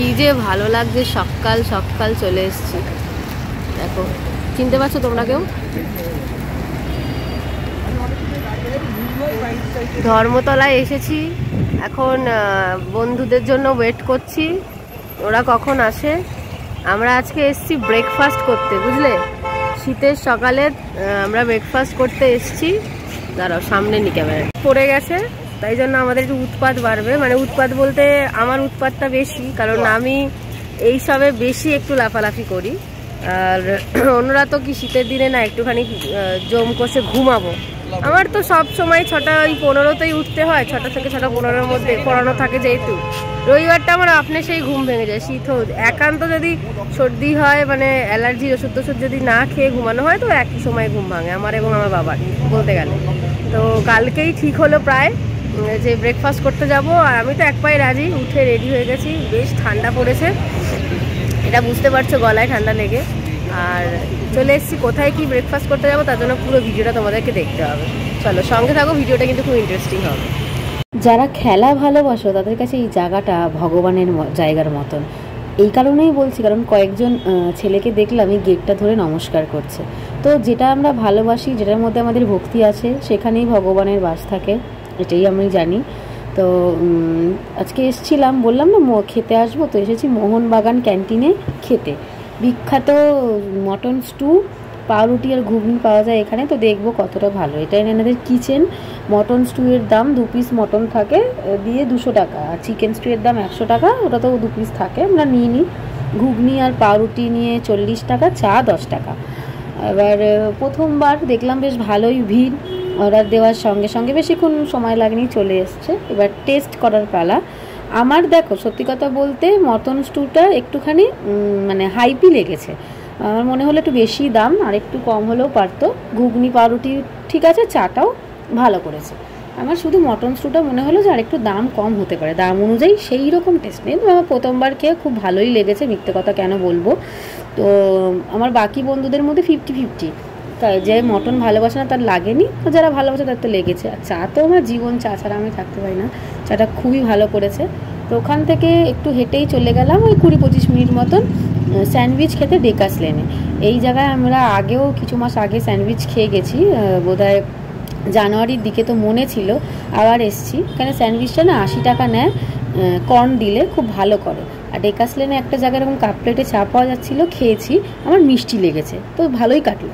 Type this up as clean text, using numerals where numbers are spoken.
কি যে ভালো লাগছে, সকাল সকাল চলে এসেছি। দেখো, চিনতে পারছো তোমরা কেউ? ধর্মতলায় এসেছি, এখন বন্ধুদের জন্য ওয়েট করছি, ওরা কখন আসে। আমরা আজকে এসেছি ব্রেকফাস্ট করতে, বুঝলে, শীতের সকালে আমরা ব্রেকফাস্ট করতে এসেছি। দাঁড়াও, সামনে নি ক্যামেরা পড়ে গেছে, তাই জন্য আমাদের একটু উৎপাত বাড়বে। মানে উৎপাত বলতে আমার উৎপাতটা বেশি, কারণ আমি এইসবে বেশি একটু লাফালাফি করি। আর অন্যরা তো কি শীতের দিনে না একটুখানি জম কষে ঘুমাবো। আমার তো সব সময় 6:15তেই উঠতে হয়, 6টা থেকে 6:15-র মধ্যে পড়ানো থাকে। যেহেতু রবিবারটা আমার আপনি সেই ঘুম ভেঙে যায়। শীত হোক, একান্ত যদি সর্দি হয়, মানে অ্যালার্জির ওষুধ টষুধ যদি না খেয়ে ঘুমানো হয়, তো একই সময় ঘুম ভাঙে আমার এবং আমার বাবার বলতে গেলে। তো কালকেই ঠিক হলো প্রায় যে ব্রেকফাস্ট করতে যাব, আর আমি তো এক পায়ে রাজি, উঠে রেডি হয়ে গেছি। বেশ ঠান্ডা পড়েছে, এটা বুঝতে পারছো, গলায় ঠান্ডা লেগে। আর চলে এসেছি কোথায় কি ব্রেকফাস্ট করতে যাবো, তার জন্য পুরো ভিডিওটা তোমাদেরকে দেখতে হবে। চলো সঙ্গে থাকো, ভিডিওটা কিন্তু খুব ইন্টারেস্টিং হবে। যারা খেলা ভালোবাসো তাদের কাছে এই জায়গাটা ভগবানের জায়গার মতন। এই কারণেই বলছি, কারণ কয়েকজন ছেলেকে দেখলাম এই গেটটা ধরে নমস্কার করছে। তো যেটা আমরা ভালোবাসি, যেটার মধ্যে আমাদের ভক্তি আছে, সেখানেই ভগবানের বাস থাকে, এটাই আমি জানি। তো আজকে এসেছিলাম, বললাম না খেতে আসবো, তো এসেছি মোহনবাগান ক্যান্টিনে খেতে। বিখ্যাত মটন স্টু, পাউরুটি আর ঘুগনি পাওয়া যায় এখানে। তো দেখবো কতটা ভালো। এটা এনাদের কিচেন। মটন স্টুয়ের দাম 2 পিস মটন থাকে দিয়ে 200 টাকা, আর চিকেন স্টুয়ের দাম 100 টাকা, ওটা তো 2 পিস থাকে, আমরা নিয়ে নিই। ঘুগনি আর পাউরুটি নিয়ে 40 টাকা, চা 10 টাকা। এবার প্রথমবার দেখলাম বেশ ভালোই ভিড়। অর্ডার দেওয়ার সঙ্গে সঙ্গে বেশিক্ষণ সময় লাগেনি, চলে এসছে। এবার টেস্ট করার পালা আমার। দেখো, সত্যি কথা বলতে মটন স্টুটা একটুখানি মানে হাইপই লেগেছে। আমার মনে হলো একটু বেশি দাম, আর একটু কম হলেও পারতো। ঘুগনি পাউরুটি ঠিক আছে, চাটাও ভালো করেছে। আমার শুধু মটন স্টুটা মনে হলো যে আর একটু দাম কম হতে পারে, দাম অনুযায়ী সেই রকম টেস্ট নেই। আমার প্রথমবার খেয়ে খুব ভালোই লেগেছে, মিথ্যে কথা কেন বলবো। তো আমার বাকি বন্ধুদের মধ্যে 50-50, তাই যে মটন ভালোবাসে না তার লাগেনি, যারা ভালোবাসে তার তো লেগেছে। আর চা তো আমার জীবন, চা ছাড়া আমি থাকতে পারি না। চাটা খুবই ভালো করেছে। তো ওখান থেকে একটু হেঁটেই চলে গেলাম ওই 20-25 মিনিট মতন স্যান্ডউইচ খেতে ডেকাস লেনে। এই জায়গায় আমরা আগেও কিছু মাস আগে স্যান্ডউইচ খেয়ে গেছি, বোধহয় জানুয়ারির দিকে, তো মনে ছিল। আবার এসছি এখানে। স্যান্ডউইচটা না 80 টাকা নেয়, কর্ন দিলে খুব ভালো করে। আর ডেকাস লেনে একটা জায়গায় এরকম কাপ প্লেটে চা পাওয়া যাচ্ছিলো, খেয়েছি, আমার মিষ্টি লেগেছে, তো ভালোই কাটলো।